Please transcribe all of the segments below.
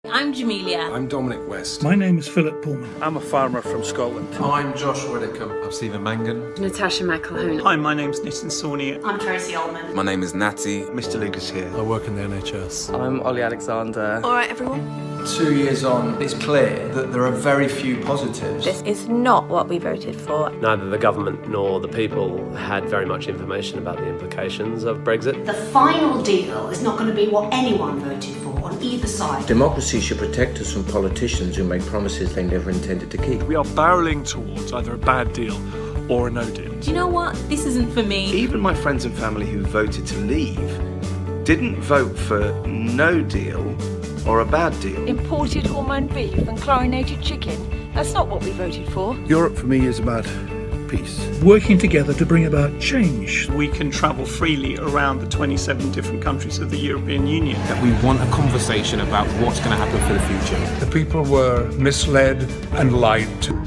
I'm Jamelia. I'm Dominic West. My name is Philip Pullman. I'm a farmer from Scotland. I'm Josh Widdicombe. I'm Stephen Mangan. Natasha McElhone. Hi, my name's Nitin Sawhney. I'm Tracy Ullman. My name is Natty. Mr. Lucas here. I work in the NHS. I'm Ollie Alexander. Alright everyone. 2 years on, it's clear that there are very few positives. This is not what we voted for. Neither the government nor the people had very much information about the implications of Brexit. The final deal is not going to be what anyone voted for on either side. Democracy should protect us from politicians who make promises they never intended to keep. We are barrelling towards either a bad deal or a no deal. Do you know what? This isn't for me. Even my friends and family who voted to leave didn't vote for no deal or a bad deal. Imported hormone beef and chlorinated chicken. That's not what we voted for. Europe for me is about peace. Working together to bring about change. We can travel freely around the 27 different countries of the European Union. That we want a conversation about what's going to happen for the future. The people were misled and lied to.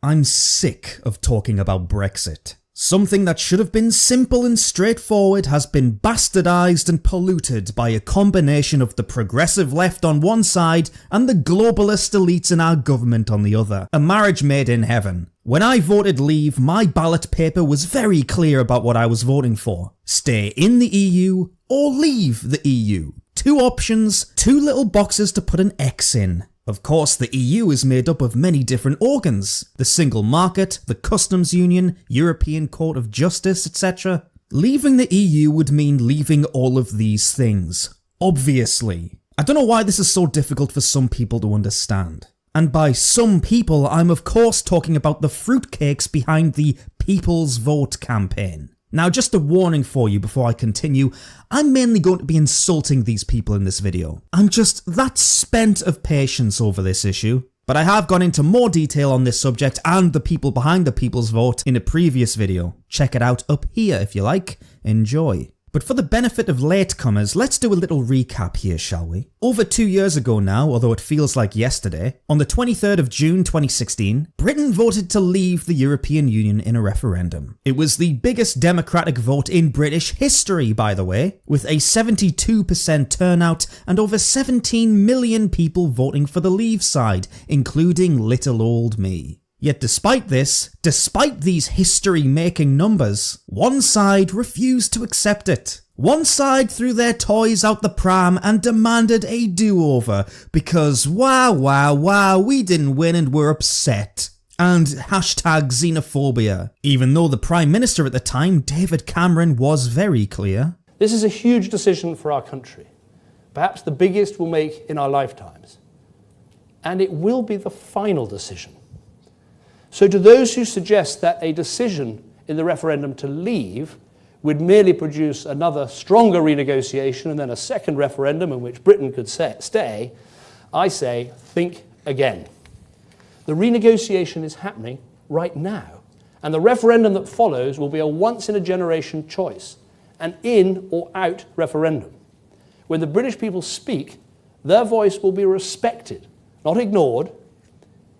I'm sick of talking about Brexit. Something that should have been simple and straightforward has been bastardised and polluted by a combination of the progressive left on one side and the globalist elites in our government on the other. A marriage made in heaven. When I voted leave, my ballot paper was very clear about what I was voting for. Stay in the EU or leave the EU. Two options, two little boxes to put an X in. Of course, the EU is made up of many different organs. The single market, the customs union, European Court of Justice, etc. Leaving the EU would mean leaving all of these things. Obviously. I don't know why this is so difficult for some people to understand. And by some people, I'm of course talking about the fruitcakes behind the People's Vote campaign. Now, just a warning for you before I continue, I'm mainly going to be insulting these people in this video. I'm just that spent of patience over this issue. But I have gone into more detail on this subject and the people behind the People's Vote in a previous video. Check it out up here if you like. Enjoy. But for the benefit of latecomers, let's do a little recap here, shall we? Over 2 years ago now, although it feels like yesterday, on the 23rd of June 2016, Britain voted to leave the European Union in a referendum. It was the biggest democratic vote in British history, by the way, with a 72% turnout and over 17 million people voting for the leave side, including little old me. Yet despite this, despite these history-making numbers, one side refused to accept it. One side threw their toys out the pram and demanded a do-over because wow, we didn't win and we're upset. And hashtag xenophobia, even though the Prime Minister at the time, David Cameron, was very clear. This is a huge decision for our country, perhaps the biggest we'll make in our lifetimes. And it will be the final decision. So to those who suggest that a decision in the referendum to leave would merely produce another stronger renegotiation and then a second referendum in which Britain could stay, I say, think again. The renegotiation is happening right now, and the referendum that follows will be a once-in-a-generation choice, an in or out referendum. When the British people speak, their voice will be respected, not ignored.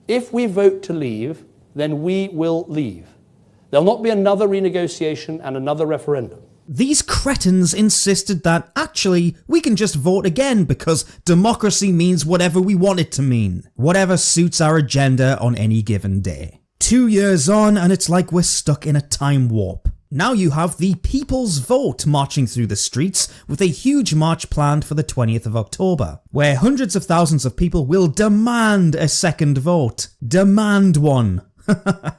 If we vote to leave, then we will leave. There'll not be another renegotiation and another referendum. These cretins insisted that, actually, we can just vote again because democracy means whatever we want it to mean. Whatever suits our agenda on any given day. 2 years on and it's like we're stuck in a time warp. Now you have the People's Vote marching through the streets with a huge march planned for the 20th of October, where hundreds of thousands of people will demand a second vote. Demand one.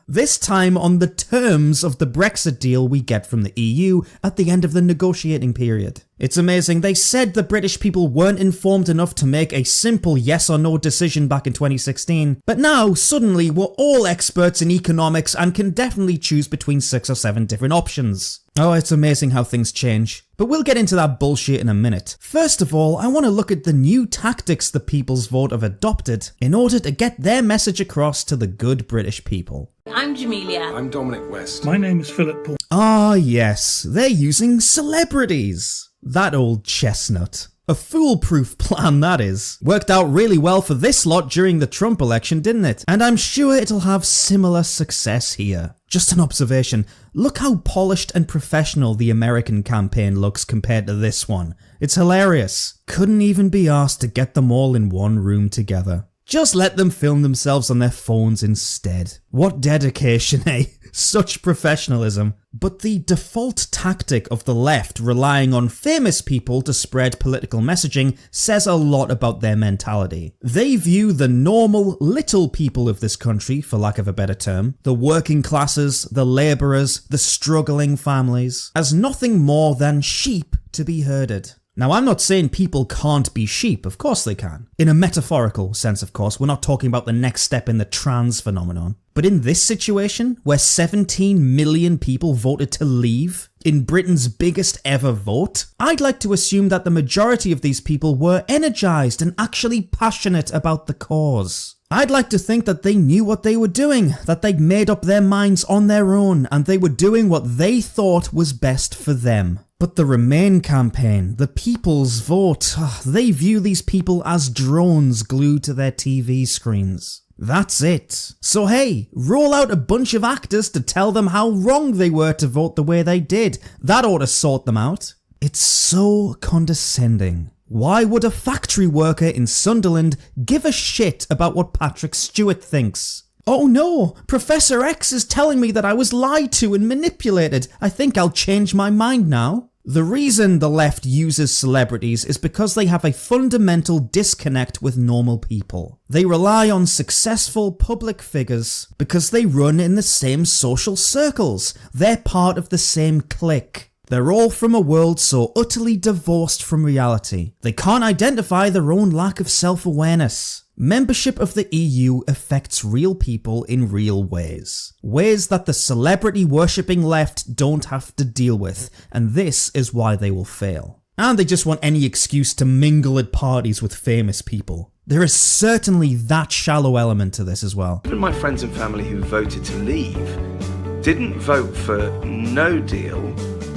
This time on the terms of the Brexit deal we get from the EU at the end of the negotiating period. It's amazing, they said the British people weren't informed enough to make a simple yes or no decision back in 2016, but now suddenly we're all experts in economics and can definitely choose between 6 or 7 different options. Oh, it's amazing how things change. But we'll get into that bullshit in a minute. First of all, I want to look at the new tactics the People's Vote have adopted in order to get their message across to the good British people. I'm Jamelia. I'm Dominic West. My name is Philip Paul. Ah yes, they're using celebrities. That old chestnut. A foolproof plan, that is. Worked out really well for this lot during the Trump election, didn't it? And I'm sure it'll have similar success here. Just an observation, look how polished and professional the American campaign looks compared to this one. It's hilarious. Couldn't even be asked to get them all in one room together. Just let them film themselves on their phones instead. What dedication, eh? Such professionalism. But the default tactic of the left relying on famous people to spread political messaging says a lot about their mentality. They view the normal, little people of this country, for lack of a better term, the working classes, the labourers, the struggling families, as nothing more than sheep to be herded. Now, I'm not saying people can't be sheep, of course they can. In a metaphorical sense, of course, we're not talking about the next step in the trans phenomenon. But in this situation, where 17 million people voted to leave, in Britain's biggest ever vote, I'd like to assume that the majority of these people were energised and actually passionate about the cause. I'd like to think that they knew what they were doing, that they'd made up their minds on their own, and they were doing what they thought was best for them. But the Remain campaign, the people's vote, they view these people as drones glued to their TV screens. That's it. So hey, roll out a bunch of actors to tell them how wrong they were to vote the way they did. That ought to sort them out. It's so condescending. Why would a factory worker in Sunderland give a shit about what Patrick Stewart thinks? Oh no, Professor X is telling me that I was lied to and manipulated. I think I'll change my mind now. The reason the left uses celebrities is because they have a fundamental disconnect with normal people. They rely on successful public figures because they run in the same social circles. They're part of the same clique. They're all from a world so utterly divorced from reality. They can't identify their own lack of self-awareness. Membership of the EU affects real people in real ways. Ways that the celebrity-worshipping left don't have to deal with, and this is why they will fail. And they just want any excuse to mingle at parties with famous people. There is certainly that shallow element to this as well. Even my friends and family who voted to leave didn't vote for no deal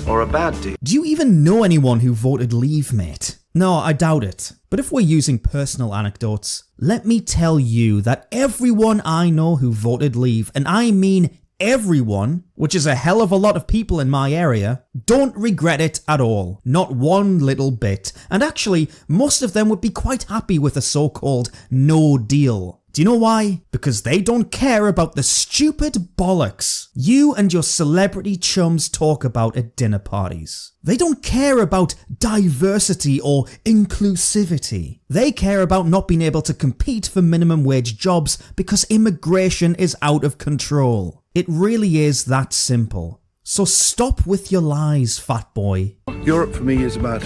or a bad deal. Do you even know anyone who voted leave, mate? No, I doubt it. But if we're using personal anecdotes, let me tell you that everyone I know who voted leave, and I mean everyone, which is a hell of a lot of people in my area, don't regret it at all. Not one little bit. And actually, most of them would be quite happy with a so-called no deal. Do you know why? Because they don't care about the stupid bollocks you and your celebrity chums talk about at dinner parties. They don't care about diversity or inclusivity. They care about not being able to compete for minimum wage jobs because immigration is out of control. It really is that simple. So stop with your lies, fat boy. Europe for me is about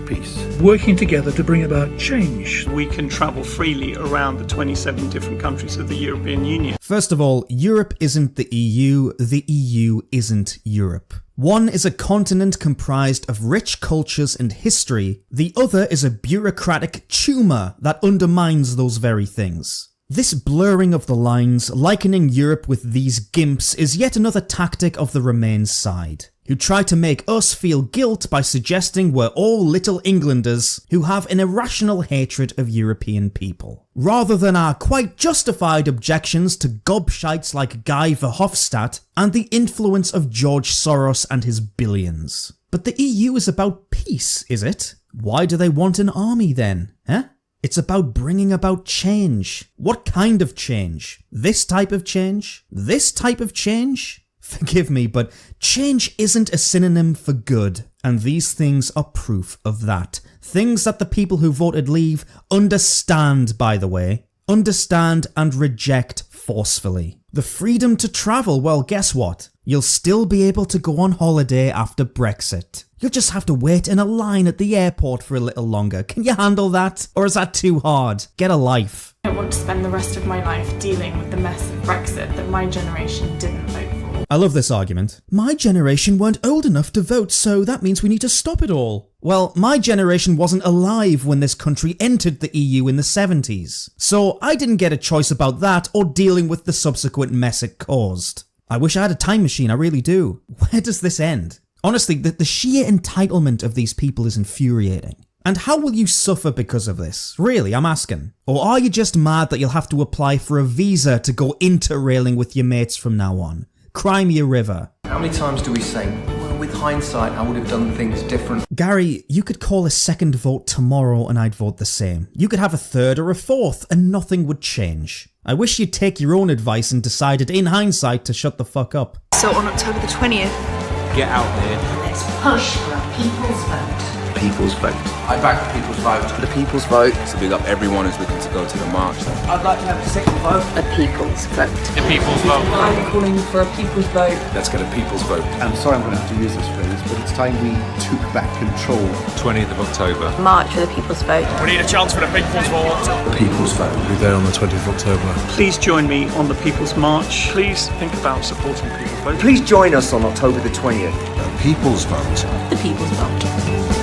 peace. Working together to bring about change. We can travel freely around the 27 different countries of the European Union. First of all, Europe isn't the EU isn't Europe. One is a continent comprised of rich cultures and history, the other is a bureaucratic tumor that undermines those very things. This blurring of the lines, likening Europe with these gimps, is yet another tactic of the Remain side, who try to make us feel guilt by suggesting we're all little Englanders who have an irrational hatred of European people, rather than our quite justified objections to gobshites like Guy Verhofstadt and the influence of George Soros and his billions. But the EU is about peace, is it? Why do they want an army then, huh? It's about bringing about change. What kind of change? This type of change? This type of change? Forgive me, but change isn't a synonym for good, and these things are proof of that. Things that the people who voted leave understand, by the way. Understand and reject forcefully. The freedom to travel, well, guess what? You'll still be able to go on holiday after Brexit. You'll just have to wait in a line at the airport for a little longer. Can you handle that? Or is that too hard? Get a life. I want to spend the rest of my life dealing with the mess of Brexit that my generation didn't vote for. I love this argument. My generation weren't old enough to vote, so that means we need to stop it all. Well, my generation wasn't alive when this country entered the EU in the 70s, so I didn't get a choice about that or dealing with the subsequent mess it caused. I wish I had a time machine, I really do. Where does this end? Honestly, the sheer entitlement of these people is infuriating. And how will you suffer because of this? Really, I'm asking. Or are you just mad that you'll have to apply for a visa to go interrailing with your mates from now on? Cry me a river. How many times do we say, well, with hindsight, I would have done things different? Gary, you could call a second vote tomorrow and I'd vote the same. You could have a third or a fourth and nothing would change. I wish you'd take your own advice and decided in hindsight to shut the fuck up. So on October the 20th, Get out there. Let's push for a people's vote. People's vote. I back the people's vote. The people's vote. So big up everyone who's looking to go to the march. I'd like to have a second vote. A people's vote. The people's vote. I'm calling for a people's vote. Let's get a people's vote. I'm sorry I'm going to have to use this phrase, but it's time we took back control. 20th of October. March for the people's vote. We need a chance for the people's vote. The people's vote. We'll be there on the 20th of October. Please join me on the People's March. Please think about supporting People's Vote. Please join us on October the 20th. The people's vote. The people's vote.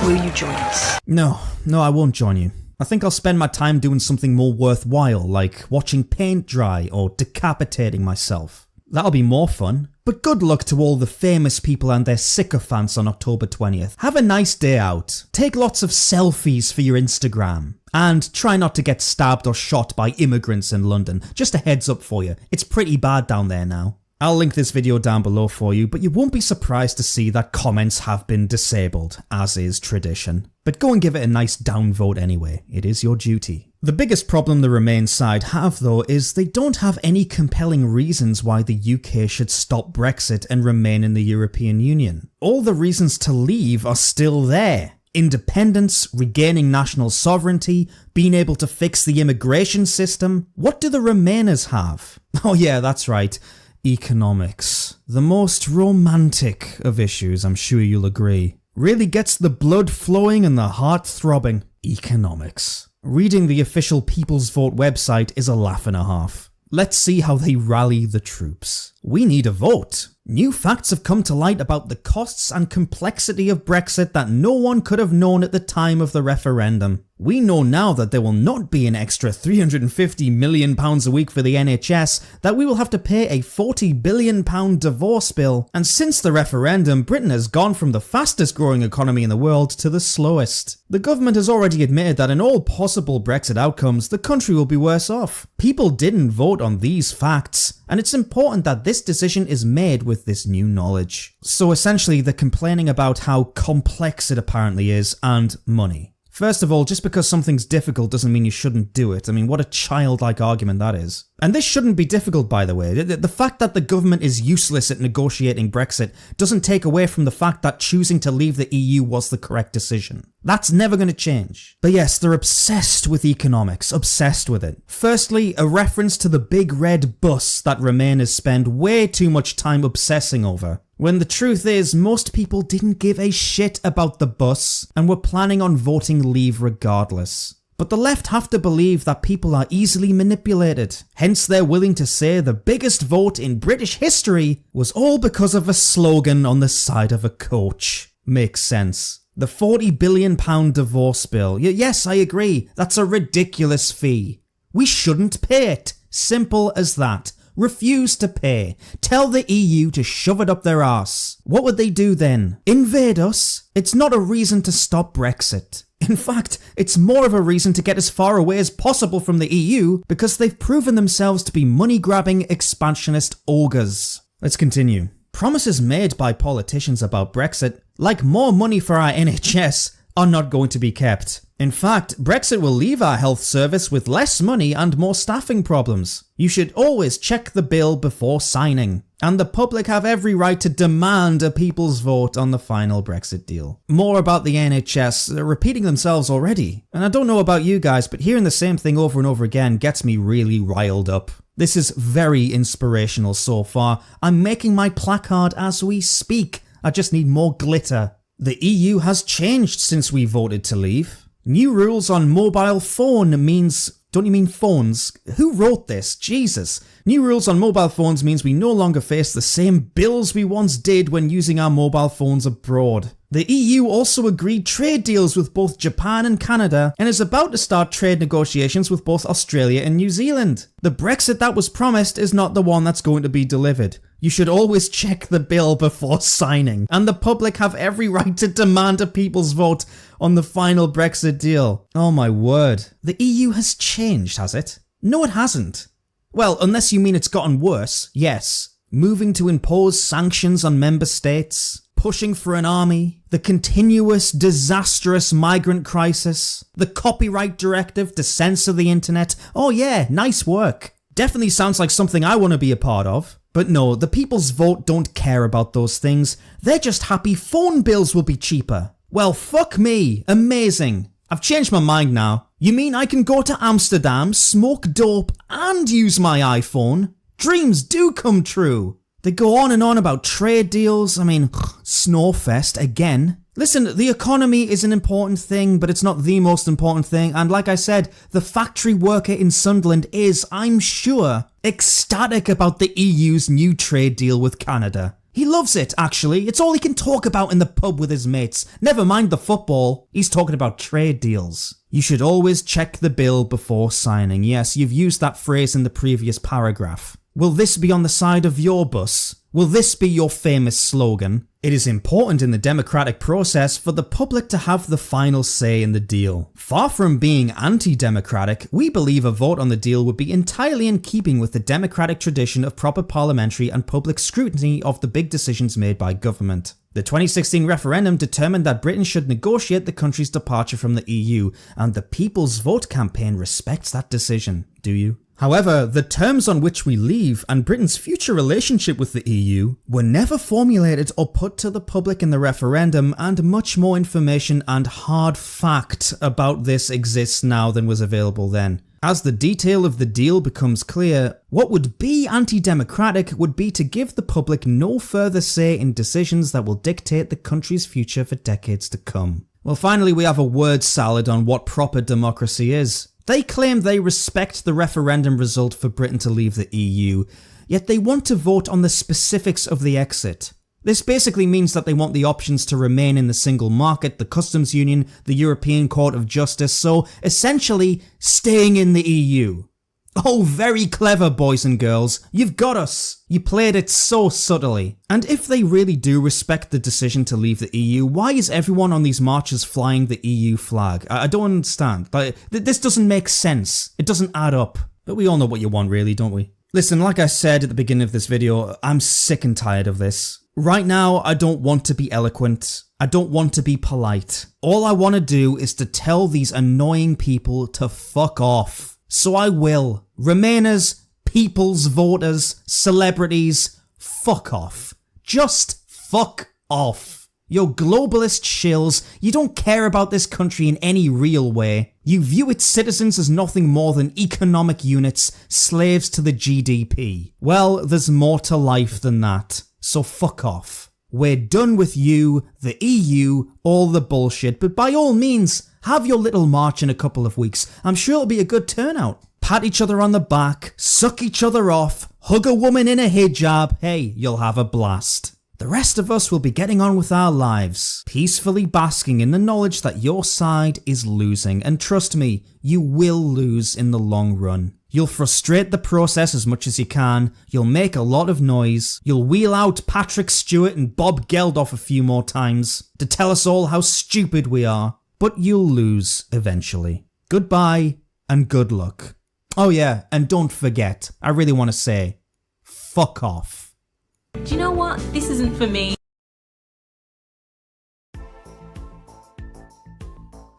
Will you join us? No, I won't join you. I think I'll spend my time doing something more worthwhile, like watching paint dry or decapitating myself. That'll be more fun. But good luck to all the famous people and their sycophants on October 20th. Have a nice day out. Take lots of selfies for your Instagram. And try not to get stabbed or shot by immigrants in London. Just a heads up for you. It's pretty bad down there now. I'll link this video down below for you, but you won't be surprised to see that comments have been disabled, as is tradition. But go and give it a nice downvote anyway, it is your duty. The biggest problem the Remain side have though is they don't have any compelling reasons why the UK should stop Brexit and remain in the European Union. All the reasons to leave are still there. Independence, regaining national sovereignty, being able to fix the immigration system. What do the Remainers have? Oh yeah, that's right. Economics. The most romantic of issues, I'm sure you'll agree. Really gets the blood flowing and the heart throbbing. Economics. Reading the official People's Vote website is a laugh and a half. Let's see how they rally the troops. We need a vote. New facts have come to light about the costs and complexity of Brexit that no one could have known at the time of the referendum. We know now that there will not be an extra £350 million a week for the NHS, that we will have to pay a £40 billion divorce bill, and since the referendum, Britain has gone from the fastest growing economy in the world to the slowest. The government has already admitted that in all possible Brexit outcomes, the country will be worse off. People didn't vote on these facts, and it's important that this decision is made with this new knowledge. So essentially, they're complaining about how complex it apparently is, and money. First of all, just because something's difficult doesn't mean you shouldn't do it. I mean, what a childlike argument that is. And this shouldn't be difficult, by the way. The fact that the government is useless at negotiating Brexit doesn't take away from the fact that choosing to leave the EU was the correct decision. That's never going to change. But yes, they're obsessed with economics, obsessed with it. Firstly, a reference to the big red bus that Remainers spend way too much time obsessing over. When the truth is, most people didn't give a shit about the bus and were planning on voting leave regardless. But the left have to believe that people are easily manipulated. Hence they're willing to say the biggest vote in British history was all because of a slogan on the side of a coach. Makes sense. The £40 billion divorce bill. Yes, I agree. That's a ridiculous fee. We shouldn't pay it. Simple as that. Refuse to pay. Tell the EU to shove it up their arse. What would they do then? Invade us? It's not a reason to stop Brexit. In fact, it's more of a reason to get as far away as possible from the EU because they've proven themselves to be money-grabbing expansionist ogres. Let's continue. Promises made by politicians about Brexit, like more money for our NHS, are not going to be kept. In fact, Brexit will leave our health service with less money and more staffing problems. You should always check the bill before signing. And the public have every right to demand a people's vote on the final Brexit deal. More about the NHS, they're repeating themselves already. And I don't know about you guys, but hearing the same thing over and over again gets me really riled up. This is very inspirational so far. I'm making my placard as we speak. I just need more glitter. The EU has changed since we voted to leave. New rules on mobile phone means Don't you mean phones? Who wrote this? Jesus. New rules on mobile phones means we no longer face the same bills we once did when using our mobile phones abroad. The EU also agreed trade deals with both Japan and Canada and is about to start trade negotiations with both Australia and New Zealand. The Brexit that was promised is not the one that's going to be delivered. You should always check the bill before signing, and the public have every right to demand a people's vote on the final Brexit deal. Oh my word. The EU has changed, has it? No, it hasn't. Well, unless you mean it's gotten worse, yes. Moving to impose sanctions on member states, pushing for an army, the continuous disastrous migrant crisis, the copyright directive to censor the internet. Oh yeah, nice work. Definitely sounds like something I want to be a part of. But no, the people's vote don't care about those things. They're just happy phone bills will be cheaper. Well, fuck me. Amazing. I've changed my mind now. You mean I can go to Amsterdam, smoke dope, and use my iPhone? Dreams do come true. They go on and on about trade deals. I mean, Snowfest again. Listen, the economy is an important thing, but it's not the most important thing. And like I said, the factory worker in Sunderland is, I'm sure, ecstatic about the EU's new trade deal with Canada. He loves it, actually. It's all he can talk about in the pub with his mates. Never mind the football. He's talking about trade deals. You should always check the bill before signing. Yes, you've used that phrase in the previous paragraph. Will this be on the side of your bus? Will this be your famous slogan? It is important in the democratic process for the public to have the final say in the deal. Far from being anti-democratic, we believe a vote on the deal would be entirely in keeping with the democratic tradition of proper parliamentary and public scrutiny of the big decisions made by government. The 2016 referendum determined that Britain should negotiate the country's departure from the EU, and the People's Vote campaign respects that decision. Do you? However, the terms on which we leave and Britain's future relationship with the EU were never formulated or put to the public in the referendum, and much more information and hard fact about this exists now than was available then. As the detail of the deal becomes clear, what would be anti-democratic would be to give the public no further say in decisions that will dictate the country's future for decades to come. Well, finally, we have a word salad on what proper democracy is. They claim they respect the referendum result for Britain to leave the EU, yet they want to vote on the specifics of the exit. This basically means that they want the options to remain in the single market, the customs union, the European Court of Justice, so essentially staying in the EU. Oh, very clever, boys and girls. You've got us. You played it so subtly. And if they really do respect the decision to leave the EU, why is everyone on these marches flying the EU flag? I don't understand. This doesn't make sense. It doesn't add up. But we all know what you want, really, don't we? Listen, like I said at the beginning of this video, I'm sick and tired of this. Right now, I don't want to be eloquent. I don't want to be polite. All I want to do is to tell these annoying people to fuck off. So I will. Remainers, people's voters, celebrities, fuck off. Just fuck off. You're globalist shills. You don't care about this country in any real way. You view its citizens as nothing more than economic units, slaves to the GDP. Well, there's more to life than that. So fuck off. We're done with you, the EU, all the bullshit, but by all means, have your little march in a couple of weeks. I'm sure it'll be a good turnout. Pat each other on the back, suck each other off, hug a woman in a hijab. Hey, you'll have a blast. The rest of us will be getting on with our lives, peacefully basking in the knowledge that your side is losing. And trust me, you will lose in the long run. You'll frustrate the process as much as you can, you'll make a lot of noise, you'll wheel out Patrick Stewart and Bob Geldof a few more times to tell us all how stupid we are, but you'll lose eventually. Goodbye and good luck. Oh yeah, and don't forget, I really want to say, fuck off. Do you know what? This isn't for me.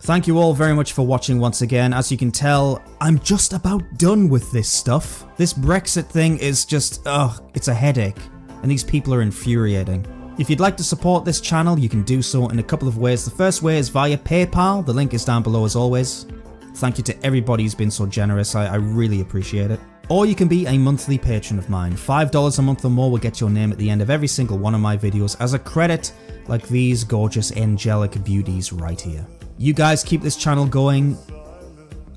Thank you all very much for watching once again. As you can tell, I'm just about done with this stuff. This Brexit thing is just, it's a headache. And these people are infuriating. If you'd like to support this channel, you can do so in a couple of ways. The first way is via PayPal. The link is down below as always. Thank you to everybody who's been so generous. I really appreciate it. Or you can be a monthly patron of mine. $5 a month or more will get your name at the end of every single one of my videos as a credit, like these gorgeous angelic beauties right here. You guys keep this channel going.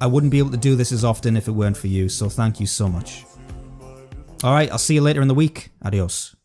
I wouldn't be able to do this as often if it weren't for you, so thank you so much. Alright, I'll see you later in the week. Adios.